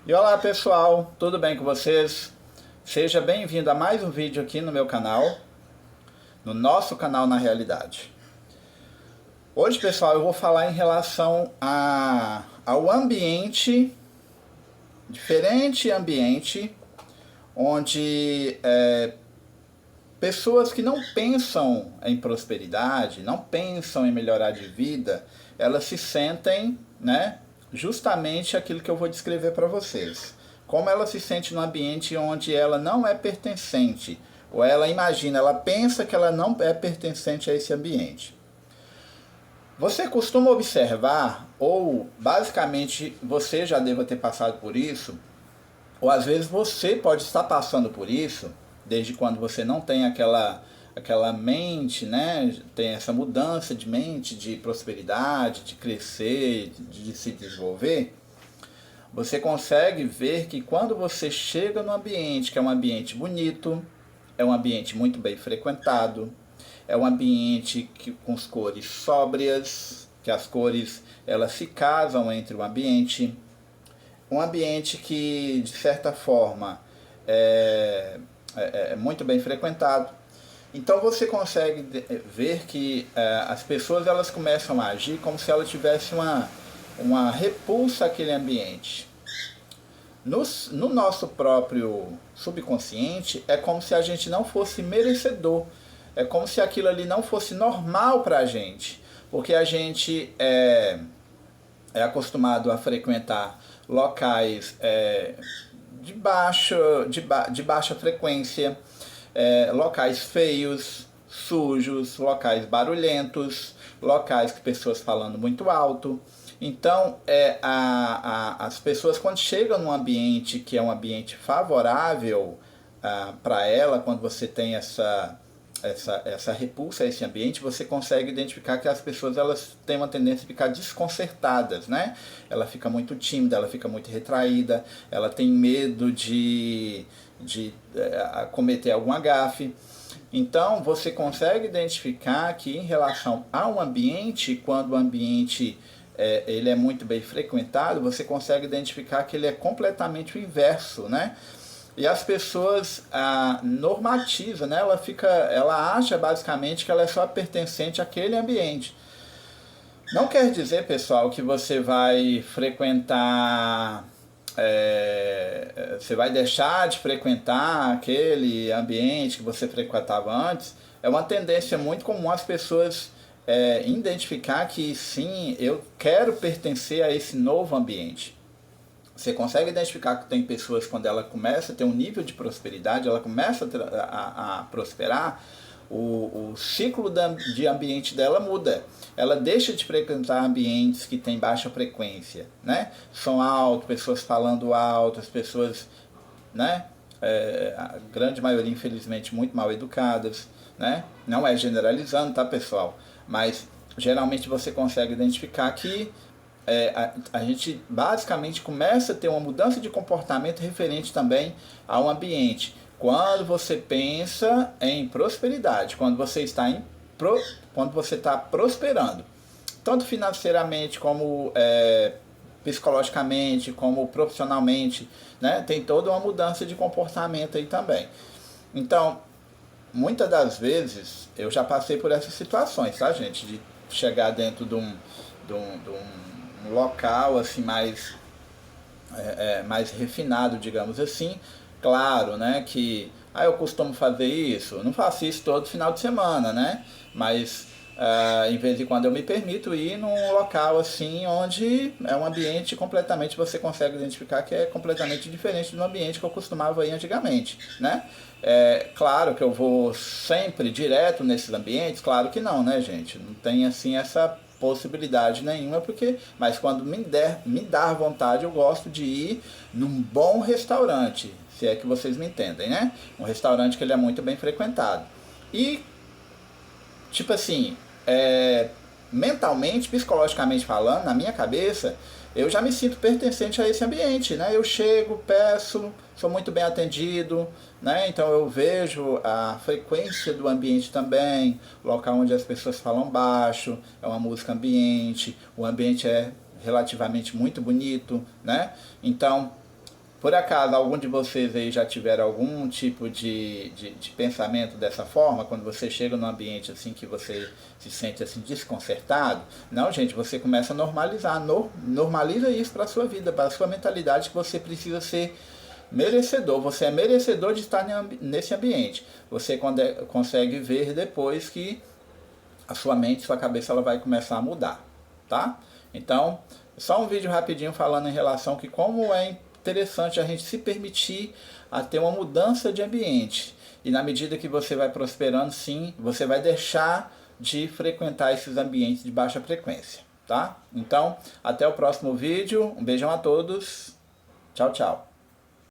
E olá pessoal, tudo bem com vocês? Seja bem-vindo a mais um vídeo aqui no meu canal, no nosso canal Na Realidade. Hoje pessoal eu vou falar em relação ao ambiente, diferente ambiente, onde pessoas que não pensam em prosperidade, não pensam em melhorar de vida, elas se sentem, né, justamente aquilo que eu vou descrever para vocês. Como ela se sente num ambiente onde ela não é pertencente, ou ela imagina, ela pensa que ela não é pertencente a esse ambiente. Você costuma observar, ou basicamente você já deva ter passado por isso, ou às vezes você pode estar passando por isso, desde quando você não tem aquela mente, né? Tem essa mudança de mente, de prosperidade, de crescer, de se desenvolver. Você consegue ver que quando você chega no ambiente, que é um ambiente bonito, é um ambiente muito bem frequentado, é um ambiente com as cores sóbrias, que as cores elas se casam entre o ambiente, um ambiente que de certa forma é muito bem frequentado. Então você consegue ver que as pessoas elas começam a agir como se ela tivesse uma repulsa àquele ambiente. No nosso próprio subconsciente é como se a gente não fosse merecedor, é como se aquilo ali não fosse normal para a gente, porque a gente é acostumado a frequentar locais de baixa frequência, locais feios, sujos, locais barulhentos, locais que pessoas falando muito alto. Então, as pessoas quando chegam num ambiente que é um ambiente favorável para ela, quando você tem essa repulsa a esse ambiente, você consegue identificar que as pessoas elas têm uma tendência a ficar desconcertadas, né? Ela fica muito tímida, ela fica muito retraída, ela tem medo de cometer alguma gafe. Então você consegue identificar que em relação ao ambiente, quando o ambiente ele é muito bem frequentado, você consegue identificar que ele é completamente o inverso, né? E as pessoas normatizam, né? Ela acha basicamente que ela é só pertencente àquele ambiente. Não quer dizer, pessoal, que você vai frequentar, você vai deixar de frequentar aquele ambiente que você frequentava antes. É uma tendência muito comum as pessoas identificar que sim, eu quero pertencer a esse novo ambiente. Você consegue identificar que tem pessoas quando ela começa a ter um nível de prosperidade, ela começa a prosperar, o ciclo de ambiente dela muda. Ela deixa de frequentar ambientes que têm baixa frequência, né? Som alto, pessoas falando alto, as pessoas, né? A grande maioria, infelizmente, muito mal educadas, né? Não é generalizando, tá, pessoal? Mas geralmente você consegue identificar que a gente basicamente começa a ter uma mudança de comportamento referente também ao ambiente. Quando você pensa em prosperidade, quando você quando você está prosperando, tanto financeiramente como psicologicamente, como profissionalmente, né? Tem toda uma mudança de comportamento aí também. Então, muitas das vezes eu já passei por essas situações, tá, gente? De chegar dentro de um local assim mais refinado, digamos assim. Claro, né, que eu costumo fazer isso, não faço isso todo final de semana, né? Mas em vez de quando eu me permito ir num local assim onde é um ambiente completamente, você consegue identificar que é completamente diferente do ambiente que eu costumava ir antigamente, né? Claro que eu vou sempre direto nesses ambientes, claro que não, né, gente? Não tem assim essa possibilidade nenhuma, mas quando me dar vontade, eu gosto de ir num bom restaurante, se é que vocês me entendem, né? Um restaurante que ele é muito bem frequentado. E, tipo assim, mentalmente, psicologicamente falando, na minha cabeça, eu já me sinto pertencente a esse ambiente, né? Eu chego, peço, sou muito bem atendido, né? Então eu vejo a frequência do ambiente também, local onde as pessoas falam baixo, é uma música ambiente, o ambiente é relativamente muito bonito, né? Então Por acaso, algum de vocês aí já tiveram algum tipo de pensamento dessa forma, quando você chega num ambiente assim que você se sente assim desconcertado? Não, gente, você começa a normalizar, normaliza isso para a sua vida, para a sua mentalidade, que você precisa ser merecedor, você é merecedor de estar nesse ambiente. Você consegue ver depois que a sua mente, sua cabeça, ela vai começar a mudar, tá? Então, só um vídeo rapidinho falando em relação que como é interessante a gente se permitir a ter uma mudança de ambiente. E na medida que você vai prosperando, sim, você vai deixar de frequentar esses ambientes de baixa frequência, tá? Então, até o próximo vídeo. Um beijão a todos. Tchau, tchau.